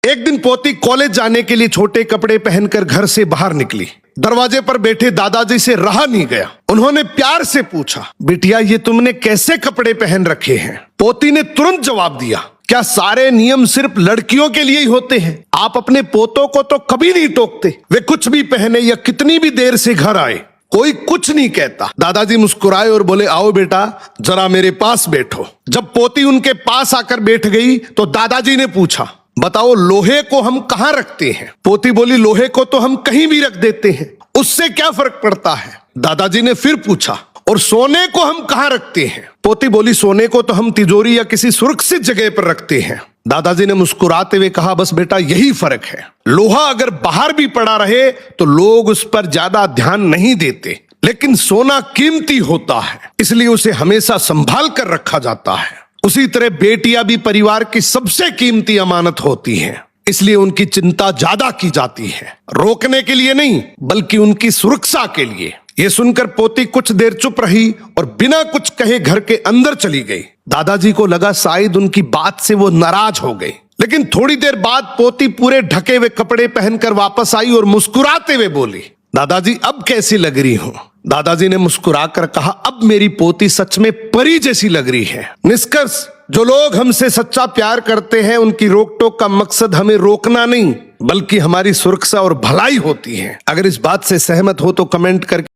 एक दिन पोती कॉलेज जाने के लिए छोटे कपड़े पहनकर घर से बाहर निकली। दरवाजे पर बैठे दादाजी से रहा नहीं गया। उन्होंने प्यार से पूछा, बिटिया ये तुमने कैसे कपड़े पहन रखे हैं? पोती ने तुरंत जवाब दिया, क्या सारे नियम सिर्फ लड़कियों के लिए ही होते हैं? आप अपने पोतों को तो कभी नहीं टोकते, वे कुछ भी पहने या कितनी भी देर से घर आए, कोई कुछ नहीं कहता। दादाजी मुस्कुराए और बोले, आओ बेटा जरा मेरे पास बैठो। जब पोती उनके पास आकर बैठ गई तो दादाजी ने पूछा, बताओ लोहे को हम कहाँ रखते हैं? पोती बोली, लोहे को तो हम कहीं भी रख देते हैं, उससे क्या फर्क पड़ता है? दादाजी ने फिर पूछा, और सोने को हम कहाँ रखते हैं? पोती बोली, सोने को तो हम तिजोरी या किसी सुरक्षित जगह पर रखते हैं। दादाजी ने मुस्कुराते हुए कहा, बस बेटा यही फर्क है। लोहा अगर बाहर भी पड़ा रहे तो लोग उस पर ज्यादा ध्यान नहीं देते, लेकिन सोना कीमती होता है, इसलिए उसे हमेशा संभाल कर रखा जाता है। उसी तरह बेटियां भी परिवार की सबसे कीमती अमानत होती हैं, इसलिए उनकी चिंता ज्यादा की जाती है, रोकने के लिए नहीं बल्कि उनकी सुरक्षा के लिए। यह सुनकर पोती कुछ देर चुप रही और बिना कुछ कहे घर के अंदर चली गई। दादाजी को लगा शायद उनकी बात से वो नाराज हो गई, लेकिन थोड़ी देर बाद पोती पूरे ढके हुए कपड़े पहनकर वापस आई और मुस्कुराते हुए बोली, दादाजी अब कैसी लग रही हूं? दादाजी ने मुस्कुराकर कहा, अब मेरी पोती सच में परी जैसी लग रही है। निष्कर्ष, जो लोग हमसे सच्चा प्यार करते हैं उनकी रोक टोक का मकसद हमें रोकना नहीं बल्कि हमारी सुरक्षा और भलाई होती है। अगर इस बात से सहमत हो तो कमेंट करके